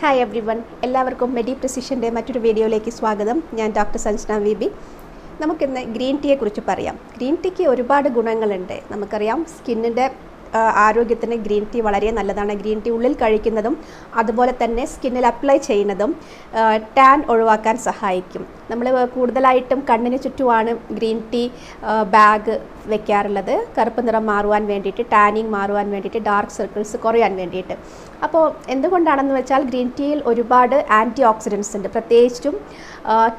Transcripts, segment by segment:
Hi every one, എല്ലാവർക്കും മെഡി പ്രിസിഷൻ്റെ മറ്റൊരു വീഡിയോയിലേക്ക് സ്വാഗതം. ഞാൻ ഡോക്ടർ സഞ്ജന വി ബി. നമുക്കിന്ന് ഗ്രീൻ ടീയെക്കുറിച്ച് പറയാം. ഗ്രീൻ ടീക്ക് ഒരുപാട് ഗുണങ്ങളുണ്ട്. നമുക്കറിയാം, സ്കിന്നിൻ്റെ ആരോഗ്യത്തിന് ഗ്രീൻ ടീ വളരെ നല്ലതാണ്. ഗ്രീൻ ടീ ഉള്ളിൽ കഴിക്കുന്നതും അതുപോലെ തന്നെ സ്കിന്നിൽ അപ്ലൈ ചെയ്യുന്നതും ടാൻ ഒഴിവാക്കാൻ സഹായിക്കും. നമ്മൾ കൂടുതലായിട്ടും കണ്ണിന് ചുറ്റുമാണ് ഗ്രീൻ ടീ ബാഗ് വെക്കാറുള്ളത്. കറുപ്പ് നിറം മാറുവാൻ വേണ്ടിയിട്ട്, ടാനിങ് മാറുവാൻ വേണ്ടിയിട്ട്, ഡാർക്ക് സർക്കിൾസ് കുറയാൻ വേണ്ടിയിട്ട്. അപ്പോൾ എന്തുകൊണ്ടാണെന്ന് വെച്ചാൽ ഗ്രീൻ ടീയിൽ ഒരുപാട് ആൻറ്റി ഓക്സിഡൻസ് ഉണ്ട്. പ്രത്യേകിച്ചും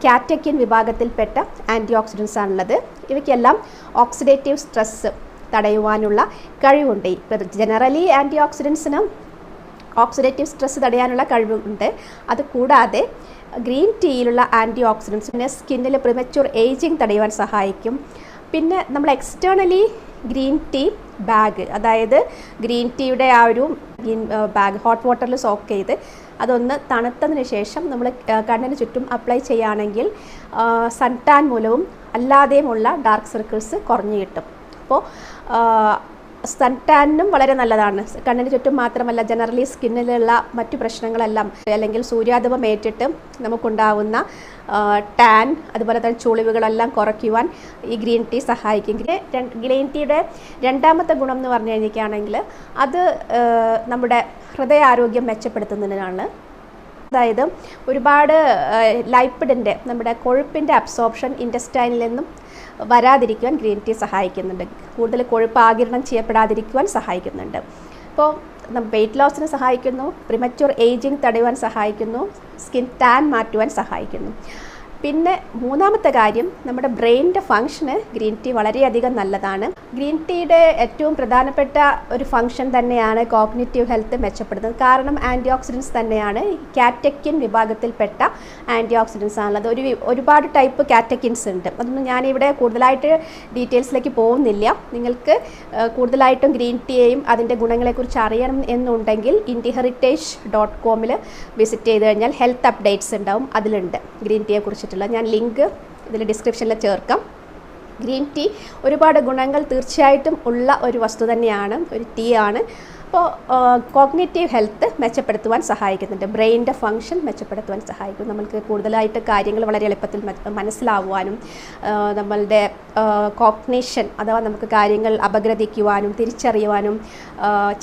കാറ്റക്കിൻ വിഭാഗത്തിൽപ്പെട്ട ആൻറ്റി ഓക്സിഡൻസ് ആണുള്ളത്. ഇവയ്ക്കെല്ലാം ഓക്സിഡേറ്റീവ് സ്ട്രെസ് തടയുവാനുള്ള കഴിവുണ്ട്. ജനറലി ആൻറ്റി ഓക്സിഡൻസിന് ഓക്സിഡേറ്റീവ് സ്ട്രെസ് തടയാനുള്ള കഴിവുണ്ട്. അതുകൂടാതെ ഗ്രീൻ ടീയിലുള്ള ആൻറ്റി ഓക്സിഡൻസിന് സ്കിന്നിൽ പ്രിമച്യൂർ ഏജിങ് തടയുവാൻ സഹായിക്കും. പിന്നെ നമ്മൾ എക്സ്റ്റേണലി ഗ്രീൻ ടീ ബാഗ്, അതായത് ഗ്രീൻ ടീയുടെ ആ ഒരു ബാഗ് ഹോട്ട് വാട്ടറിൽ സോക്ക് ചെയ്ത് അതൊന്ന് തണുത്തതിന് ശേഷം നമ്മൾ കണ്ണിന് ചുറ്റും അപ്ലൈ ചെയ്യുകയാണെങ്കിൽ സൺ ടാൻ മൂലവും അല്ലാതെയുമുള്ള ഡാർക്ക് സർക്കിൾസ് കുറഞ്ഞു കിട്ടും. അപ്പോൾ സൺ ടാനും വളരെ നല്ലതാണ്. കണ്ണിന് ചുറ്റും മാത്രമല്ല, ജനറലി സ്കിന്നിലുള്ള മറ്റു പ്രശ്നങ്ങളെല്ലാം, അല്ലെങ്കിൽ സൂര്യാതപം ഏറ്റിട്ട് നമുക്കുണ്ടാവുന്ന ടാൻ, അതുപോലെ തന്നെ ചുളിവുകളെല്ലാം കുറയ്ക്കുവാൻ ഈ ഗ്രീൻ ടീ സഹായിക്കും. ഗ്രീൻ ടീയുടെ രണ്ടാമത്തെ ഗുണം എന്ന് പറഞ്ഞു കഴിഞ്ഞിരിക്കുകയാണെങ്കിൽ അത് നമ്മുടെ ഹൃദയാരോഗ്യം മെച്ചപ്പെടുത്തുന്നതിനാണ്. അതായത് ഒരുപാട് ലൈപ്പിഡിൻ്റെ, നമ്മുടെ കൊഴുപ്പിൻ്റെ അബ്സോർപ്ഷൻ ഇൻറ്റസ്റ്റൈനിൽ നിന്നും വരാതിരിക്കുവാൻ ഗ്രീൻ ടീ സഹായിക്കുന്നുണ്ട്. കൂടുതൽ കൊഴുപ്പ് ആഗിരണം ചെയ്യപ്പെടാതിരിക്കുവാൻ സഹായിക്കുന്നുണ്ട്. അപ്പോൾ വെയ്റ്റ് ലോസിന് സഹായിക്കുന്നു, പ്രിമച്യൂർ ഏജിങ് തടയുവാൻ സഹായിക്കുന്നു, സ്കിൻ ടാൻ മാറ്റുവാൻ സഹായിക്കുന്നു. പിന്നെ മൂന്നാമത്തെ കാര്യം, നമ്മുടെ ബ്രെയിനിൻ്റെ ഫങ്ഷന് ഗ്രീൻ ടീ വളരെയധികം നല്ലതാണ്. ഗ്രീൻ ടീയുടെ ഏറ്റവും പ്രധാനപ്പെട്ട ഒരു ഫങ്ഷൻ തന്നെയാണ് കോഗ്നിറ്റീവ് ഹെൽത്ത് മെച്ചപ്പെടുന്നത്. കാരണം ആൻറ്റി ഓക്സിഡൻസ് തന്നെയാണ്. കാറ്റക്കിൻ വിഭാഗത്തിൽപ്പെട്ട ആൻറ്റി ഓക്സിഡൻസ് ആണുള്ളത്. ഒരുപാട് ടൈപ്പ് കാറ്റക്കിൻസ് ഉണ്ട്. അതൊന്നും ഞാനിവിടെ കൂടുതലായിട്ട് ഡീറ്റെയിൽസിലേക്ക് പോകുന്നില്ല. നിങ്ങൾക്ക് കൂടുതലായിട്ടും ഗ്രീൻ ടീയെയും അതിൻ്റെ ഗുണങ്ങളെക്കുറിച്ച് അറിയണം എന്നുണ്ടെങ്കിൽ IndiHeritage.com വിസിറ്റ് ചെയ്ത് കഴിഞ്ഞാൽ ഹെൽത്ത് അപ്ഡേറ്റ്സ് ഉണ്ടാവും. അതിലുണ്ട് ഗ്രീൻ ടീയെക്കുറിച്ച്. ഞാൻ ലിങ്ക് ഇതിൽ ഡിസ്ക്രിപ്ഷനിൽ ചേർക്കാം. ഗ്രീൻ ടീ ഒരുപാട് ഗുണങ്ങൾ തീർച്ചയായിട്ടും ഉള്ള ഒരു വസ്തു തന്നെയാണ്, ഒരു ടീ ആണ്. അപ്പോൾ കോഗ്നിറ്റീവ് ഹെൽത്ത് മെച്ചപ്പെടുത്തുവാൻ സഹായിക്കുന്നുണ്ട്. ബ്രെയിനിൻ്റെ ഫങ്ഷൻ മെച്ചപ്പെടുത്തുവാൻ സഹായിക്കും. നമ്മൾക്ക് കൂടുതലായിട്ട് കാര്യങ്ങൾ വളരെ എളുപ്പത്തിൽ മനസ്സിലാവുവാനും, നമ്മളുടെ കോഗ്നിഷൻ അഥവാ നമുക്ക് കാര്യങ്ങൾ അപഗ്രഥിക്കുവാനും തിരിച്ചറിയുവാനും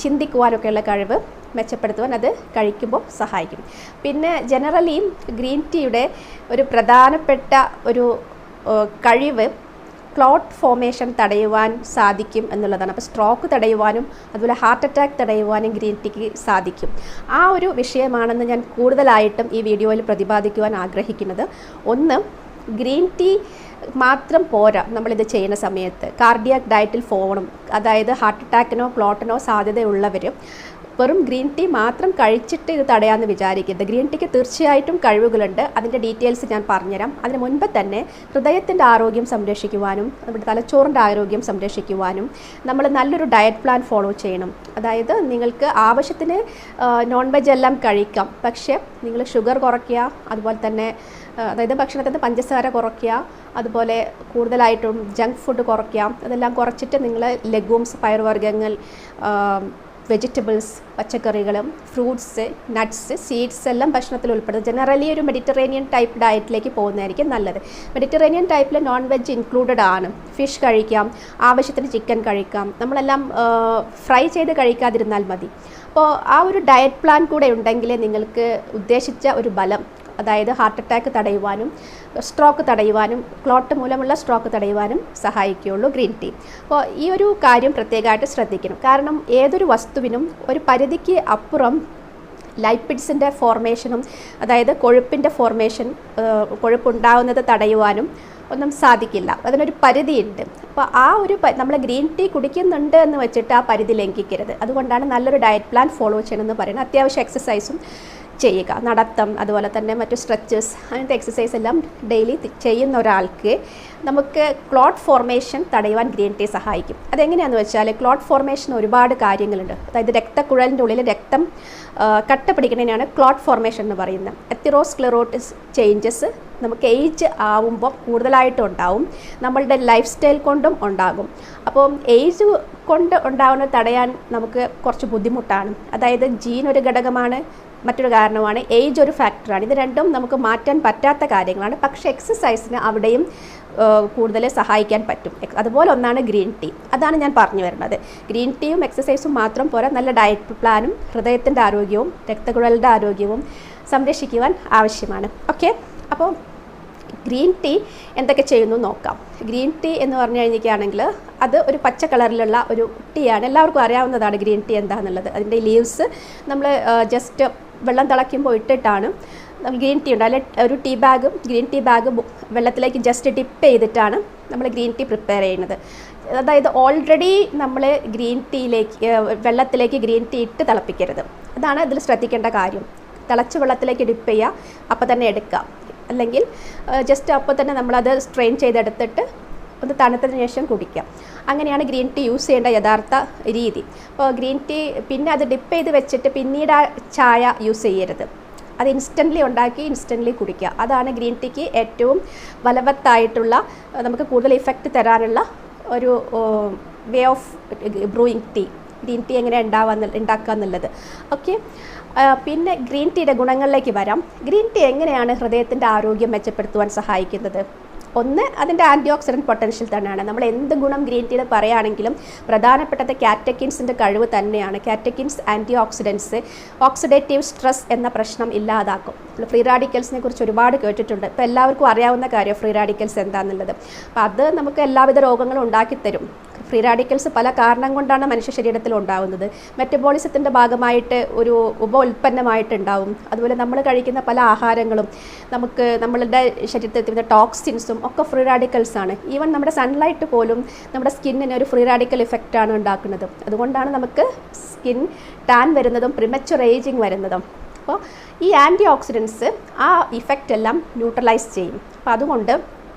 ചിന്തിക്കുവാനൊക്കെയുള്ള കഴിവ് മെച്ചപ്പെടുത്തുവാൻ അത് കഴിക്കുമ്പോൾ സഹായിക്കും. പിന്നെ ജനറലി ഗ്രീൻ ടീയുടെ ഒരു പ്രധാനപ്പെട്ട ഒരു കഴിവ് ക്ലോട്ട് ഫോമേഷൻ തടയുവാൻ സാധിക്കും എന്നുള്ളതാണ്. അപ്പോൾ സ്ട്രോക്ക് തടയുവാനും അതുപോലെ ഹാർട്ട് അറ്റാക്ക് തടയുവാനും ഗ്രീൻ ടീക്ക് സാധിക്കും. ആ ഒരു വിഷയമാണെന്ന് ഞാൻ കൂടുതലായിട്ടും ഈ വീഡിയോയിൽ പ്രതിപാദിക്കുവാൻ ആഗ്രഹിക്കുന്നത്. ഒന്ന്, ഗ്രീൻ ടീ മാത്രം പോരാ നമ്മളിത് ചെയ്യുന്ന സമയത്ത്. കാർഡിയാക് ഡയറ്റിൽ പോകണം. അതായത് ഹാർട്ട് അറ്റാക്കിനോ ക്ലോട്ടിനോ സാധ്യതയുള്ളവർ വെറും ഗ്രീൻ ടീ മാത്രം കഴിച്ചിട്ട് ഇത് തടയാമെന്ന് വിചാരിക്കരുത്. ഗ്രീൻ ടീക്ക് തീർച്ചയായിട്ടും കഴിവുകളുണ്ട്. അതിൻ്റെ ഡീറ്റെയിൽസ് ഞാൻ പറഞ്ഞുതരാം. അതിന് മുൻപ് തന്നെ ഹൃദയത്തിൻ്റെ ആരോഗ്യം സംരക്ഷിക്കുവാനും നമ്മുടെ തലച്ചോറിൻ്റെ ആരോഗ്യം സംരക്ഷിക്കുവാനും നമ്മൾ നല്ലൊരു ഡയറ്റ് പ്ലാൻ ഫോളോ ചെയ്യണം. അതായത് നിങ്ങൾക്ക് ആവശ്യത്തിന് നോൺ വെജ് എല്ലാം കഴിക്കാം, പക്ഷേ നിങ്ങൾ ഷുഗർ കുറയ്ക്കുക, അതുപോലെ തന്നെ അതായത് ഭക്ഷണത്തിൻ്റെ പഞ്ചസാര കുറയ്ക്കുക, അതുപോലെ കൂടുതലായിട്ടും ജങ്ക് ഫുഡ് കുറയ്ക്കാം. അതെല്ലാം കുറച്ചിട്ട് നിങ്ങൾ ലെഗൂംസ്, പയറുവർഗ്ഗങ്ങൾ, വെജിറ്റബിൾസ്, പച്ചക്കറികളും ഫ്രൂട്ട്സ്, നട്ട്സ്, സീഡ്സ് എല്ലാം ഭക്ഷണത്തിൽ ഉൾപ്പെടുത്തും. ജനറലി ഒരു മെഡിറ്ററേനിയൻ ടൈപ്പ് ഡയറ്റിലേക്ക് പോകുന്നതായിരിക്കും നല്ലത്. മെഡിറ്ററേനിയൻ ടൈപ്പിൽ നോൺ വെജ് ഇൻക്ലൂഡഡ് ആണ്. ഫിഷ് കഴിക്കാം, ആവശ്യത്തിന് ചിക്കൻ കഴിക്കാം. നമ്മളെല്ലാം ഫ്രൈ ചെയ്ത് കഴിക്കാതിരുന്നാൽ മതി. അപ്പോൾ ആ ഒരു ഡയറ്റ് പ്ലാൻ കൂടെ ഉണ്ടെങ്കിൽ നിങ്ങൾക്ക് ഉദ്ദേശിച്ച ഒരു ബലം, അതായത് ഹാർട്ട് അറ്റാക്ക് തടയുവാനും സ്ട്രോക്ക് തടയുവാനും ക്ലോട്ട് മൂലമുള്ള സ്ട്രോക്ക് തടയുവാനും സഹായിക്കുകയുള്ളൂ ഗ്രീൻ ടീ. അപ്പോൾ ഈ ഒരു കാര്യം പ്രത്യേകമായിട്ട് ശ്രദ്ധിക്കണം. കാരണം ഏതൊരു വസ്തുവിനും ഒരു പരിധിക്ക് അപ്പുറം ലൈപ്പിഡ്സിൻ്റെ ഫോർമേഷനും, അതായത് കൊഴുപ്പിൻ്റെ ഫോർമേഷൻ, കൊഴുപ്പുണ്ടാകുന്നത് തടയുവാനും ഒന്നും സാധിക്കില്ല. അതിനൊരു പരിധിയുണ്ട്. അപ്പോൾ ആ ഒരു നമ്മൾ ഗ്രീൻ ടീ കുടിക്കുന്നുണ്ട് എന്ന് വെച്ചിട്ട് ആ പരിധി ലംഘിക്കരുത്. അതുകൊണ്ടാണ് നല്ലൊരു ഡയറ്റ് പ്ലാൻ ഫോളോ ചെയ്യണമെന്ന് പറയുന്നത്. അത്യാവശ്യം എക്സസൈസും ചെയ്യുക, നടത്തം, അതുപോലെ തന്നെ മറ്റു സ്ട്രെച്ചസ്, അങ്ങനത്തെ എക്സസൈസ് എല്ലാം ഡെയിലി ചെയ്യുന്ന ഒരാൾക്ക് നമുക്ക് ക്ലോട്ട് ഫോർമേഷൻ തടയുവാൻ ഗ്രീൻ ടീ സഹായിക്കും. അതെങ്ങനെയാണെന്ന് വെച്ചാൽ, ക്ലോട്ട് ഫോർമേഷൻ ഒരുപാട് കാര്യങ്ങളുണ്ട്. അതായത് രക്തക്കുഴലിൻ്റെ ഉള്ളിൽ രക്തം കട്ട പിടിക്കുന്നതിനാണ് ക്ലോട്ട് ഫോർമേഷൻ എന്ന് പറയുന്നത്. എത്തിറോസ്ക്ലെറോട്ടിസ് ചേഞ്ചസ് നമുക്ക് ഏജ് ആവുമ്പോൾ കൂടുതലായിട്ടും ഉണ്ടാവും. നമ്മളുടെ ലൈഫ് സ്റ്റൈൽ കൊണ്ടും ഉണ്ടാകും. അപ്പോൾ ഏജ് കൊണ്ട് ഉണ്ടാകുന്ന തടയാൻ നമുക്ക് കുറച്ച് ബുദ്ധിമുട്ടാണ്. അതായത് ജീൻ ഒരു ഘടകമാണ്, മറ്റൊരു കാരണമാണ്. ഏജ് ഒരു ഫാക്ടറാണ്. ഇത് രണ്ടും നമുക്ക് മാറ്റാൻ പറ്റാത്ത കാര്യങ്ങളാണ്. പക്ഷേ എക്സസൈസിന് അവിടെയും കൂടുതൽ സഹായിക്കാൻ പറ്റും. അതുപോലെ ഒന്നാണ് ഗ്രീൻ ടീ. അതാണ് ഞാൻ പറഞ്ഞു വരുന്നത്. ഗ്രീൻ ടീയും എക്സസൈസും മാത്രം പോരാ, നല്ല ഡയറ്റ് പ്ലാനും ഹൃദയത്തിൻ്റെ ആരോഗ്യവും രക്തക്കുഴലിൻ്റെ ആരോഗ്യവും സംരക്ഷിക്കുവാൻ ആവശ്യമാണ്. ഓക്കെ, അപ്പോൾ ഗ്രീൻ ടീ എന്തൊക്കെ ചെയ്യുന്നു നോക്കാം. ഗ്രീൻ ടീ എന്ന് പറഞ്ഞു കഴിഞ്ഞിരിക്കുകയാണെങ്കിൽ അത് ഒരു പച്ച കളറിലുള്ള ഒരു ടീയാണ്. എല്ലാവർക്കും അറിയാവുന്നതാണ് ഗ്രീൻ ടീ എന്താണെന്നുള്ളത്. അതിൻ്റെ ലീവ്സ് നമ്മൾ ജസ്റ്റ് വെള്ളം തിളയ്ക്കുമ്പോൾ ഇട്ടിട്ടാണ് ഗ്രീൻ ടീ ഉണ്ട്. അല്ലെങ്കിൽ ഒരു ഗ്രീൻ ടീ ബാഗ് വെള്ളത്തിലേക്ക് ജസ്റ്റ് ഡിപ്പ് ചെയ്തിട്ടാണ് നമ്മൾ ഗ്രീൻ ടീ പ്രിപ്പയർ ചെയ്യുന്നത്. അതായത് ഓൾറെഡി നമ്മൾ വെള്ളത്തിലേക്ക് ഗ്രീൻ ടീ ഇട്ട് തിളപ്പിക്കരുത്. അതാണ് ഇതിൽ ശ്രദ്ധിക്കേണ്ട കാര്യം. തിളച്ച വെള്ളത്തിലേക്ക് ഡിപ്പ് ചെയ്യുക, അപ്പോൾ തന്നെ എടുക്കുക. അല്ലെങ്കിൽ ജസ്റ്റ് അപ്പോൾ തന്നെ നമ്മളത് സ്ട്രെയിൻ ചെയ്തെടുത്തിട്ട് ഒന്ന് തണുത്തതിന് ശേഷം കുടിക്കാം. അങ്ങനെയാണ് ഗ്രീൻ ടീ യൂസ് ചെയ്യേണ്ട യഥാർത്ഥ രീതി. അപ്പോൾ ഗ്രീൻ ടീ പിന്നെ അത് ഡിപ്പ് ചെയ്ത് വെച്ചിട്ട് പിന്നീട് ആ ചായ യൂസ് ചെയ്യരുത്. അത് ഇൻസ്റ്റൻ്റ്ലി ഉണ്ടാക്കി ഇൻസ്റ്റൻ്റ്ലി കുടിക്കുക. അതാണ് ഗ്രീൻ ടീക്ക് ഏറ്റവും ഫലവത്തായിട്ടുള്ള, നമുക്ക് കൂടുതൽ ഇഫക്റ്റ് തരാനുള്ള ഒരു way of brewing tea. Green tea എങ്ങനെ ഉണ്ടാക്കുക എന്നുള്ളത്. ഓക്കെ, പിന്നെ ഗ്രീൻ ടീയുടെ ഗുണങ്ങളിലേക്ക് വരാം. ഗ്രീൻ ടീ എങ്ങനെയാണ് ഹൃദയത്തിൻ്റെ ആരോഗ്യം മെച്ചപ്പെടുത്തുവാൻ സഹായിക്കുന്നത്? ഒന്ന്, അതിൻ്റെ ആൻറ്റി ഓക്സിഡൻറ്റ് പൊട്ടൻഷ്യൽ തന്നെയാണ്. നമ്മൾ എന്ത് ഗുണം ഗ്രീൻ ടീയിൽ പറയുകയാണെങ്കിലും പ്രധാനപ്പെട്ടത് കാറ്റക്കിൻസിൻ്റെ കഴിവ് തന്നെയാണ്. കാറ്റക്കിൻസ് ആൻറ്റി ഓക്സിഡൻസ് ഓക്സിഡേറ്റീവ് സ്ട്രെസ് എന്ന പ്രശ്നം ഇല്ലാതാക്കും. ഫ്രീ റാഡിക്കൽസിനെ കുറിച്ച് ഒരുപാട് കേട്ടിട്ടുണ്ട്. ഇപ്പോൾ എല്ലാവർക്കും അറിയാവുന്ന കാര്യം ഫ്രീ റാഡിക്കൽസ് എന്താണെന്നുള്ളത്. അപ്പോൾ അത് നമുക്ക് എല്ലാവിധ രോഗങ്ങളും ഉണ്ടാക്കിത്തരും. ഫ്രീ റാഡിക്കൽസ് പല കാരണം കൊണ്ടാണ് മനുഷ്യ ശരീരത്തിൽ ഉണ്ടാകുന്നത്. മെറ്റബോളിസത്തിൻ്റെ ഭാഗമായിട്ട് ഒരു ഉൽപ്പന്നമായിട്ടുണ്ടാവും. അതുപോലെ നമ്മൾ കഴിക്കുന്ന പല ആഹാരങ്ങളും നമ്മളുടെ ശരീരത്തിൽ എത്തുന്ന ടോക്സിൻസും ഒക്കെ ഫ്രീ റാഡിക്കൽസാണ്. ഈവൻ നമ്മുടെ സൺലൈറ്റ് പോലും നമ്മുടെ സ്കിന്നിന് ഒരു ഫ്രീ റാഡിക്കൽ ഇഫക്റ്റാണ് ഉണ്ടാക്കുന്നത്. അതുകൊണ്ടാണ് നമുക്ക് സ്കിൻ ടാൻ വരുന്നതും പ്രിമച്വർ ഏജിങ് വരുന്നതും. അപ്പോൾ ഈ ആൻറ്റി ഓക്സിഡൻസ് ആ ഇഫക്റ്റ് എല്ലാം ന്യൂട്രലൈസ് ചെയ്യും. അപ്പോൾ അതുകൊണ്ട്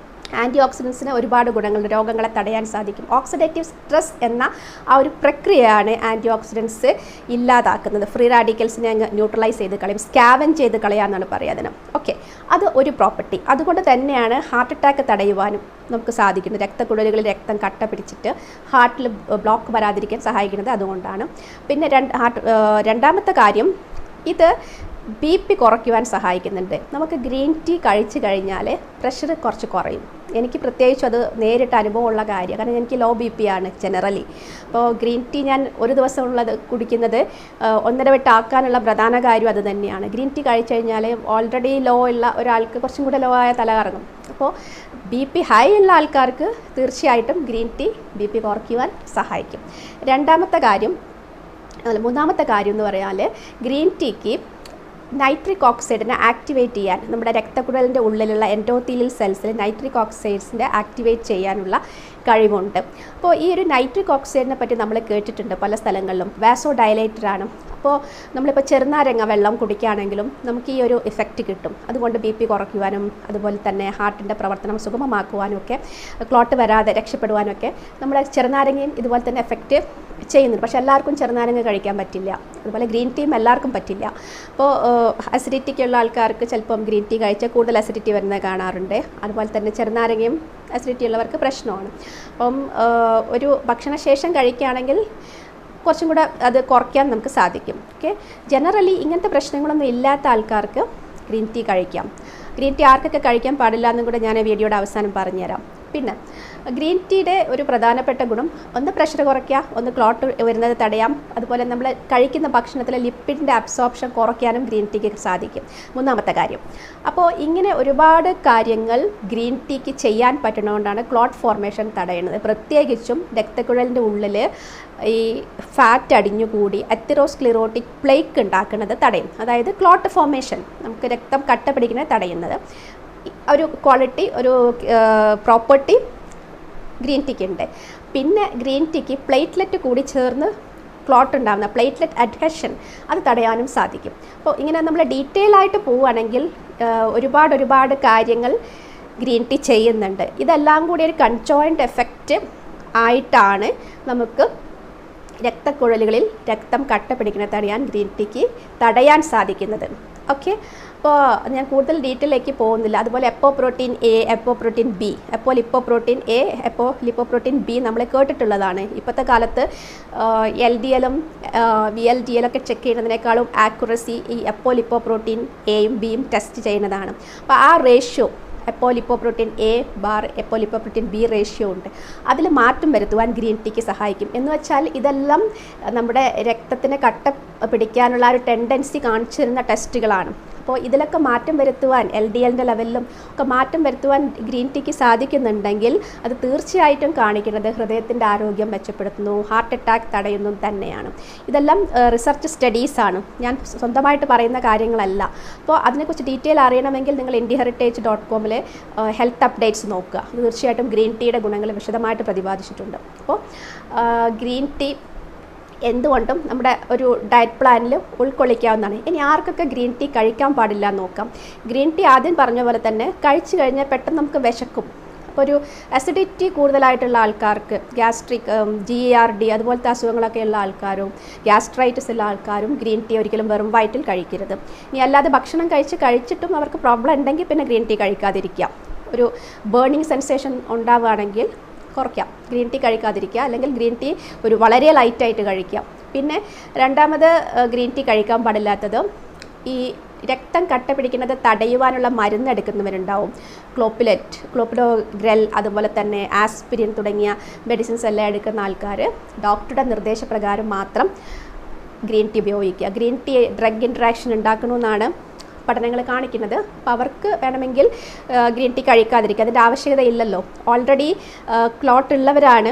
ആൻറ്റി ഓക്സിഡൻസിന് ഒരുപാട് ഗുണങ്ങളുണ്ട്. രോഗങ്ങളെ തടയാൻ സാധിക്കും. ഓക്സിഡേറ്റീവ് സ്ട്രെസ് എന്ന ആ ഒരു പ്രക്രിയയാണ് ആൻറ്റി ഓക്സിഡൻസ് ഇല്ലാതാക്കുന്നത്. ഫ്രീ റാഡിക്കൽസിനെ അങ്ങ് ന്യൂട്രലൈസ് ചെയ്ത് കളയും, സ്കാവൻ ചെയ്ത് കളയാമെന്നാണ് പറയുക അതിന്. ഓക്കെ, അത് ഒരു പ്രോപ്പർട്ടി. അതുകൊണ്ട് തന്നെയാണ് ഹാർട്ട് അറ്റാക്ക് തടയുവാനും നമുക്ക് സാധിക്കുന്നത്. രക്തക്കുഴലുകളിൽ രക്തം കട്ട പിടിച്ചിട്ട് ഹാർട്ടിൽ ബ്ലോക്ക് വരാതിരിക്കാൻ സഹായിക്കുന്നത് അതുകൊണ്ടാണ്. പിന്നെ രണ്ടാമത്തെ കാര്യം, ഇത് BP കുറയ്ക്കുവാൻ സഹായിക്കുന്നുണ്ട്. നമുക്ക് ഗ്രീൻ ടീ കഴിച്ചു കഴിഞ്ഞാൽ പ്രഷർ കുറച്ച് കുറയും. എനിക്ക് പ്രത്യേകിച്ച് അത് നേരിട്ട് അനുഭവമുള്ള കാര്യം. കാരണം എനിക്ക് ലോ BP ആണ് ജനറലി. അപ്പോൾ ഗ്രീൻ ടീ ഞാൻ ഒരു ദിവസം കുടിക്കുന്നത് 1.5 വട്ടം ആക്കാനുള്ള പ്രധാന കാര്യം അത് തന്നെയാണ്. ഗ്രീൻ ടീ കഴിച്ചു കഴിഞ്ഞാൽ ഓൾറെഡി ലോ ഉള്ള ഒരാൾക്ക് കുറച്ചും കൂടെ ലോ ആയ തല കറങ്ങും. അപ്പോൾ BP ഹൈ ഉള്ള ആൾക്കാർക്ക് തീർച്ചയായിട്ടും ഗ്രീൻ ടീ BP കുറയ്ക്കുവാൻ സഹായിക്കും. മൂന്നാമത്തെ കാര്യം എന്ന് പറഞ്ഞാൽ ഗ്രീൻ ടീക്ക് നൈട്രിക് ഓക്സൈഡിനെ ആക്ടിവേറ്റ് ചെയ്യാൻ, നമ്മുടെ രക്തക്കുഴലിൻ്റെ ഉള്ളിലുള്ള എൻഡോത്തീലിയൽ സെൽസിൽ നൈട്രിക് ഓക്സൈഡ്സിൻ്റെ ആക്ടിവേറ്റ് ചെയ്യാനുള്ള കഴിവുണ്ട്. അപ്പോൾ ഈ ഒരു നൈട്രിക് ഓക്സൈഡിനെ പറ്റി നമ്മൾ കേട്ടിട്ടുണ്ട് പല സ്ഥലങ്ങളിലും. വാസോ ഡയലേറ്ററാണ്. അപ്പോൾ നമ്മളിപ്പോൾ ചെറുനാരങ്ങ വെള്ളം കുടിക്കുകയാണെങ്കിലും നമുക്ക് ഈ ഒരു ഇഫക്റ്റ് കിട്ടും. അതുകൊണ്ട് BP കുറയ്ക്കുവാനും അതുപോലെ തന്നെ ഹാർട്ടിൻ്റെ പ്രവർത്തനം സുഗമമാക്കുവാനും ഒക്കെ, ക്ലോട്ട് വരാതെ രക്ഷപ്പെടുവാനും ഒക്കെ നമ്മുടെ ചെറുനാരങ്ങയും ഇതുപോലെ തന്നെ എഫക്റ്റ് ചെയ്യുന്നുണ്ട്. പക്ഷേ എല്ലാവർക്കും ചെറുനാരങ്ങ കഴിക്കാൻ പറ്റില്ല. അതുപോലെ ഗ്രീൻ ടീയും എല്ലാവർക്കും പറ്റില്ല. അപ്പോൾ അസിഡിറ്റിക്ക് ഉള്ള ആൾക്കാർക്ക് ചിലപ്പം ഗ്രീൻ ടീ കഴിച്ചാൽ കൂടുതൽ അസിഡിറ്റി വരുന്നത് കാണാറുണ്ട്. അതുപോലെ തന്നെ ചെറുനാരങ്ങയും അസിഡിറ്റി ഉള്ളവർക്ക് പ്രശ്നമാണ്. അപ്പം ഒരു ഭക്ഷണശേഷം കഴിക്കുകയാണെങ്കിൽ കുറച്ചും കൂടെ അത് കുറയ്ക്കാൻ നമുക്ക് സാധിക്കും. ഓക്കെ, ജനറലി ഇങ്ങനത്തെ പ്രശ്നങ്ങളൊന്നും ഇല്ലാത്ത ആൾക്കാർക്ക് ഗ്രീൻ ടീ കഴിക്കാം. ഗ്രീൻ ടീ ആർക്കൊക്കെ കഴിക്കാൻ പാടില്ല എന്നും കൂടെ ഞാൻ വീഡിയോയുടെ അവസാനം പറഞ്ഞുതരാം. പിന്നെ ഗ്രീൻ ടീയുടെ ഒരു പ്രധാനപ്പെട്ട ഗുണം, ഒന്ന് പ്രഷർ കുറയ്ക്കുക, ഒന്ന് ക്ലോട്ട് വരുന്നത് തടയാം. അതുപോലെ നമ്മൾ കഴിക്കുന്ന ഭക്ഷണത്തിലെ ലിപ്പിഡിൻ്റെ അബ്സോർപ്ഷൻ കുറയ്ക്കാനും ഗ്രീൻ ടീക്ക് സാധിക്കും. മൂന്നാമത്തെ കാര്യം. അപ്പോൾ ഇങ്ങനെ ഒരുപാട് കാര്യങ്ങൾ ഗ്രീൻ ടീക്ക് ചെയ്യാൻ പറ്റുന്നതുകൊണ്ടാണ് ക്ലോട്ട് ഫോർമേഷൻ തടയുന്നത്. പ്രത്യേകിച്ചും രക്തക്കുഴലിൻ്റെ ഉള്ളിൽ ഈ ഫാറ്റ് അടിഞ്ഞുകൂടി അതെറോസ്ക്ലിറോട്ടിക് പ്ലേക്ക് ഉണ്ടാക്കുന്നത് തടയും. അതായത് ക്ലോട്ട് ഫോർമേഷൻ, നമുക്ക് രക്തം കട്ട പിടിക്കുന്നത് തടയുന്നത്. ഒരു ക്വാളിറ്റി, ഒരു പ്രോപ്പർട്ടി ഗ്രീൻ ടീക്ക് ഉണ്ട്. പിന്നെ ഗ്രീൻ ടീക്ക് പ്ലേറ്റ്ലെറ്റ് കൂടി ചേർന്ന് ക്ലോട്ട് ഉണ്ടാകുന്ന പ്ലേറ്റ്ലെറ്റ് അഡ്ഹഷൻ അത് തടയാനും സാധിക്കും. അപ്പോൾ ഇങ്ങനെ നമ്മൾ ഡീറ്റെയിൽ ആയിട്ട് പോവുകയാണെങ്കിൽ ഒരുപാട് കാര്യങ്ങൾ ഗ്രീൻ ടീ ചെയ്യുന്നുണ്ട്. ഇതെല്ലാം കൂടി ഒരു കൺജോയിൻ്റ് എഫക്റ്റ് ആയിട്ടാണ് നമുക്ക് രക്തക്കുഴലുകളിൽ രക്തം കട്ട പിടിക്കുന്നത് തടയാൻ ഗ്രീൻ ടീക്ക് തടയാൻ സാധിക്കുന്നത്. ഓക്കെ, അപ്പോൾ ഞാൻ കൂടുതൽ ഡീറ്റെയിലേക്ക് പോകുന്നില്ല. അതുപോലെ apoprotein A, apoprotein B, lipoprotein A, lipoprotein B നമ്മൾ കേട്ടിട്ടുള്ളതാണ്. ഇപ്പോഴത്തെ കാലത്ത് LDLും VLDLൊക്കെ ചെക്ക് ചെയ്യുന്നതിനേക്കാളും ആക്യുറസി ഈ ലിപ്പോപ്രോട്ടീൻ എയും ബിയും ടെസ്റ്റ് ചെയ്യുന്നതാണ്. അപ്പോൾ ആ ratio lipoprotein A bar lipoprotein B ratio ഉണ്ട്. അതിൽ മാറ്റം വരുത്തുവാൻ ഗ്രീൻ ടീക്ക് സഹായിക്കും. എന്ന് വെച്ചാൽ ഇതെല്ലാം നമ്മുടെ രക്തത്തിന് കട്ട പിടിക്കാനുള്ള ഒരു ടെൻഡൻസി കാണിച്ചിരുന്ന ടെസ്റ്റുകളാണ്. അപ്പോൾ ഇതിലൊക്കെ മാറ്റം വരുത്തുവാൻ LDLൻ്റെ ലെവലിലും ഒക്കെ മാറ്റം വരുത്തുവാൻ ഗ്രീൻ ടീക്ക് സാധിക്കുന്നുണ്ടെങ്കിൽ അത് തീർച്ചയായിട്ടും കാണിക്കുന്നത് ഹൃദയത്തിൻ്റെ ആരോഗ്യം മെച്ചപ്പെടുത്തുന്നു, ഹാർട്ട് അറ്റാക്ക് തടയുന്നു തന്നെയാണ്. ഇതെല്ലാം റിസർച്ച് സ്റ്റഡീസാണ്, ഞാൻ സ്വന്തമായിട്ട് പറയുന്ന കാര്യങ്ങളല്ല. അപ്പോൾ അതിനെക്കുറിച്ച് ഡീറ്റെയിൽ അറിയണമെങ്കിൽ നിങ്ങൾ IndiaHeritage.com ഹെൽത്ത് അപ്ഡേറ്റ്സ് നോക്കുക. തീർച്ചയായിട്ടും ഗ്രീൻ ടീയുടെ ഗുണങ്ങൾ വിശദമായിട്ട് പ്രതിപാദിച്ചിട്ടുണ്ട്. അപ്പോൾ ഗ്രീൻ ടീ എന്തുകൊണ്ടും നമ്മുടെ ഒരു ഡയറ്റ് പ്ലാനിൽ ഉൾക്കൊള്ളിക്കാവുന്നതാണ്. ഇനി ആർക്കൊക്കെ ഗ്രീൻ ടീ കഴിക്കാൻ പാടില്ല എന്ന് നോക്കാം. ഗ്രീൻ ടീ ആദ്യം പറഞ്ഞ പോലെ തന്നെ കഴിച്ചു കഴിഞ്ഞാൽ പെട്ടെന്ന് നമുക്ക് വിശക്കും. അപ്പോൾ ഒരു അസിഡിറ്റി കൂടുതലായിട്ടുള്ള ആൾക്കാർക്ക്, ഗ്യാസ്ട്രിക് GERD അതുപോലത്തെ അസുഖങ്ങളൊക്കെ ഉള്ള ആൾക്കാരും ഗ്യാസ്ട്രൈറ്റിസ് ഉള്ള ആൾക്കാരും ഗ്രീൻ ടീ ഒരിക്കലും വെറും വയറ്റിൽ കഴിക്കരുത്. ഇനി അല്ലാതെ ഭക്ഷണം കഴിച്ചിട്ടും അവർക്ക് പ്രോബ്ലം ഉണ്ടെങ്കിൽ പിന്നെ ഗ്രീൻ ടീ കഴിക്കാതിരിക്കുക. ഒരു ബേണിംഗ് സെൻസേഷൻ ഉണ്ടാവുകയാണെങ്കിൽ കുറയ്ക്കാം, ഗ്രീൻ ടീ കഴിക്കാതിരിക്കുക. അല്ലെങ്കിൽ ഗ്രീൻ ടീ ഒരു വളരെ ലൈറ്റായിട്ട് കഴിക്കുക. പിന്നെ രണ്ടാമത് ഗ്രീൻ ടീ കഴിക്കാൻ പാടില്ലാത്തത് ഈ രക്തം കട്ട പിടിക്കുന്നത് തടയുവാനുള്ള മരുന്ന് എടുക്കുന്നവരുണ്ടാവും. ക്ലോപ്പിഡോഗ്രൽ അതുപോലെ തന്നെ ആസ്പിരിൻ തുടങ്ങിയ മെഡിസിൻസ് എല്ലാം എടുക്കുന്ന ആൾക്കാർ ഡോക്ടറുടെ നിർദ്ദേശപ്രകാരം മാത്രം ഗ്രീൻ ടീ ഉപയോഗിക്കുക. ഗ്രീൻ ടീ ഡ്രഗ് ഇൻട്രാക്ഷൻ ഉണ്ടാക്കണമെന്നാണ് പഠനങ്ങൾ കാണിക്കുന്നത്. അപ്പോൾ അവർക്ക് വേണമെങ്കിൽ ഗ്രീൻ ടീ കഴിക്കാതിരിക്കുക, അതിൻ്റെ ആവശ്യകതയില്ലല്ലോ. ഓൾറെഡി ക്ലോട്ട് ഉള്ളവരാണ്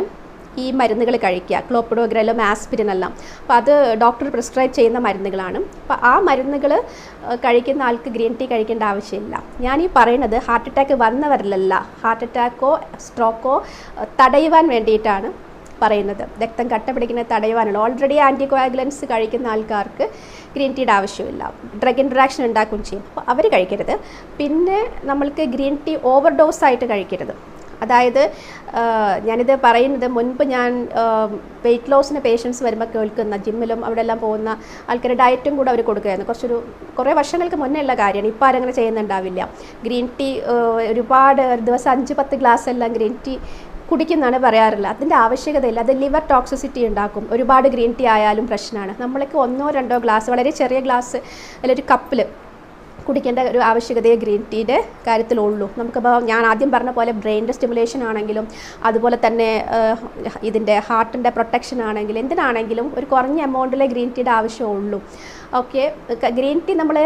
ഈ മരുന്നുകൾ കഴിക്കുക, ക്ലോപ്പിഡോഗ്രലും ആസ്പിരിനെല്ലാം. അപ്പോൾ അത് ഡോക്ടർ പ്രിസ്ക്രൈബ് ചെയ്യുന്ന മരുന്നുകളാണ്. അപ്പോൾ ആ മരുന്നുകൾ കഴിക്കുന്ന ആൾക്ക് ഗ്രീൻ ടീ കഴിക്കേണ്ട ആവശ്യമില്ല. ഞാനീ പറയുന്നത് ഹാർട്ട് അറ്റാക്ക് വന്നവരിലല്ല, ഹാർട്ട് അറ്റാക്കോ സ്ട്രോക്കോ തടയുവാൻ വേണ്ടിയിട്ടാണ് പറയുന്നത്. രക്തം കട്ട പിടിക്കുന്നത് തടയുവാനുള്ള ഓൾറെഡി ആൻറ്റികോയാഗുലൻസ് കഴിക്കുന്ന ആൾക്കാർക്ക് ഗ്രീൻ ടീയുടെ ആവശ്യമില്ല, ഡ്രഗ് ഇൻട്രാക്ഷൻ ഉണ്ടാക്കുകയും ചെയ്യും. അപ്പോൾ അവർ കഴിക്കരുത്. പിന്നെ നമ്മൾക്ക് ഗ്രീൻ ടീ ഓവർ ഡോസ് ആയിട്ട് കഴിക്കരുത്. അതായത് ഞാനിത് പറയുന്നത് മുൻപ് ഞാൻ വെയിറ്റ് ലോസിന് പേഷ്യൻസ് വരുമ്പോൾ കേൾക്കുന്ന, ജിമ്മിലും അവിടെ എല്ലാം പോകുന്ന ആൾക്കാർ ഡയറ്റും കൂടെ അവർ കൊടുക്കുകയായിരുന്നു. കുറേ വർഷങ്ങൾക്ക് മുന്നേ ഉള്ള കാര്യമാണ്. ഇപ്പോൾ ആരങ്ങനെ ചെയ്യുന്നുണ്ടാവില്ല. ഗ്രീൻ ടീ ഒരുപാട് ദിവസം 5-10 ഗ്ലാസ് എല്ലാം ഗ്രീൻ ടീ കുടിക്കുന്നതാണ് പറയാറില്ല. അതിൻ്റെ ആവശ്യകതയില്ല. അത് ലിവർ ടോക്സിസിറ്റി ഉണ്ടാക്കും. ഒരുപാട് ഗ്രീൻ ടീ ആയാലും പ്രശ്നമാണ്. നമ്മൾക്ക് 1-2 ഗ്ലാസ്, വളരെ ചെറിയ ഗ്ലാസ് അല്ലെങ്കിൽ ഒരു കപ്പിൽ കുടിക്കേണ്ട ഒരു ആവശ്യകതയെ ഗ്രീൻ ടീയുടെ കാര്യത്തിലുള്ളൂ. നമുക്കിപ്പോൾ ഞാൻ ആദ്യം പറഞ്ഞ പോലെ ബ്രെയിനിൻ്റെ സ്റ്റിമുലേഷൻ ആണെങ്കിലും അതുപോലെ തന്നെ ഇതിൻ്റെ ഹാർട്ടിൻ്റെ പ്രൊട്ടക്ഷൻ ആണെങ്കിലും എന്തിനാണെങ്കിലും ഒരു കുറഞ്ഞ എമൗണ്ടിലെ ഗ്രീൻ ടീയുടെ ആവശ്യമുള്ളൂ. ഓക്കെ, ഗ്രീൻ ടീ നമ്മൾ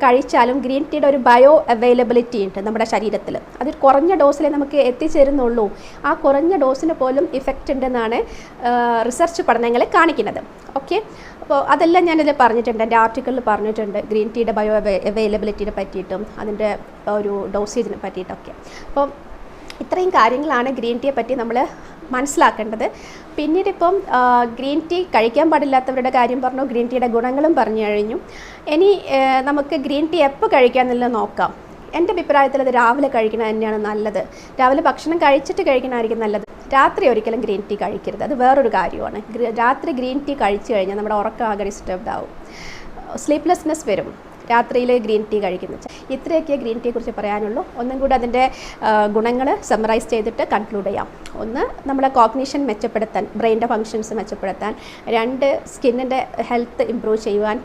കഴിച്ചാലും ഗ്രീൻ ടീയുടെ ഒരു ബയോ അവൈലബിലിറ്റി ഉണ്ട് നമ്മുടെ ശരീരത്തിൽ. അത് കുറഞ്ഞ ഡോസിലേ നമുക്ക് എത്തിച്ചേരുന്നുള്ളൂ. ആ കുറഞ്ഞ ഡോസിന് പോലും ഇഫക്റ്റ് ഉണ്ടെന്നാണ് റിസർച്ച് പഠനങ്ങൾ കാണിക്കുന്നത്. ഓക്കെ, അപ്പോൾ അതെല്ലാം ഞാനിതിൽ പറഞ്ഞിട്ടുണ്ട്, എൻ്റെ ആർട്ടിക്കിളിൽ പറഞ്ഞിട്ടുണ്ട് ഗ്രീൻ ടീയുടെ ബയോ അവൈലബിലിറ്റിനെ പറ്റിയിട്ടും അതിൻ്റെ ഒരു ഡോസേജിനെ പറ്റിയിട്ടൊക്കെ. അപ്പോൾ ഇത്രയും കാര്യങ്ങളാണ് ഗ്രീൻ ടീയെ പറ്റി നമ്മൾ മനസ്സിലാക്കേണ്ടത്. പിന്നീട് ഇപ്പം ഗ്രീൻ ടീ കഴിക്കാൻ പാടില്ലാത്തവരുടെ കാര്യം പറഞ്ഞു, ഗ്രീൻ ടീയുടെ ഗുണങ്ങളും പറഞ്ഞു കഴിഞ്ഞു. ഇനി നമുക്ക് ഗ്രീൻ ടീ എപ്പോൾ കഴിക്കാമെന്നുള്ളത് നോക്കാം. എൻ്റെ അഭിപ്രായത്തിൽ അത് രാവിലെ കഴിക്കുന്നത് തന്നെയാണ് നല്ലത്. രാവിലെ ഭക്ഷണം കഴിച്ചിട്ട് കഴിക്കണമായിരിക്കും നല്ലത്. രാത്രി ഒരിക്കലും ഗ്രീൻ ടീ കഴിക്കരുത്, അത് വേറൊരു കാര്യമാണ്. രാത്രി ഗ്രീൻ ടീ കഴിച്ചു കഴിഞ്ഞാൽ നമ്മുടെ ഉറക്കം ആകെ ഡിസ്റ്റർബ്ഡ് ആവും, സ്ലീപ്ലെസ്നെസ് വരും രാത്രിയിൽ ഗ്രീൻ ടീ കഴിക്കുന്നത്. ഇത്രയൊക്കെ ഗ്രീൻ ടീയെ കുറിച്ച് പറയാനുള്ളൂ. ഒന്നും കൂടി അതിൻ്റെ ഗുണങ്ങൾ സമ്മറൈസ് ചെയ്തിട്ട് കൺക്ലൂഡ് ചെയ്യാം. ഒന്ന്, നമ്മളെ കോഗ്നിഷൻ മെച്ചപ്പെടുത്താൻ, ബ്രെയിൻ്റെ ഫങ്ഷൻസ് മെച്ചപ്പെടുത്താൻ. 2, സ്കിന്നിൻ്റെ ഹെൽത്ത് ഇമ്പ്രൂവ് ചെയ്യുവാൻ,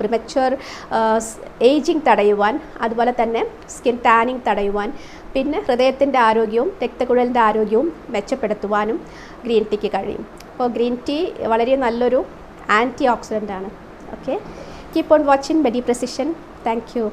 പ്രിമച്വർ ഏജിങ് തടയുവാൻ, അതുപോലെ തന്നെ സ്കിൻ ടാനിങ് തടയുവാൻ. പിന്നെ ഹൃദയത്തിൻ്റെ ആരോഗ്യവും രക്തക്കുഴലിൻ്റെ ആരോഗ്യവും മെച്ചപ്പെടുത്തുവാനും ഗ്രീൻ ടീക്ക് കഴിയും. അപ്പോൾ ഗ്രീൻ ടീ വളരെ നല്ലൊരു ആൻറ്റി ഓക്സിഡൻ്റ് ആണ്. Okay, keep on watching Medi Precision. Thank you.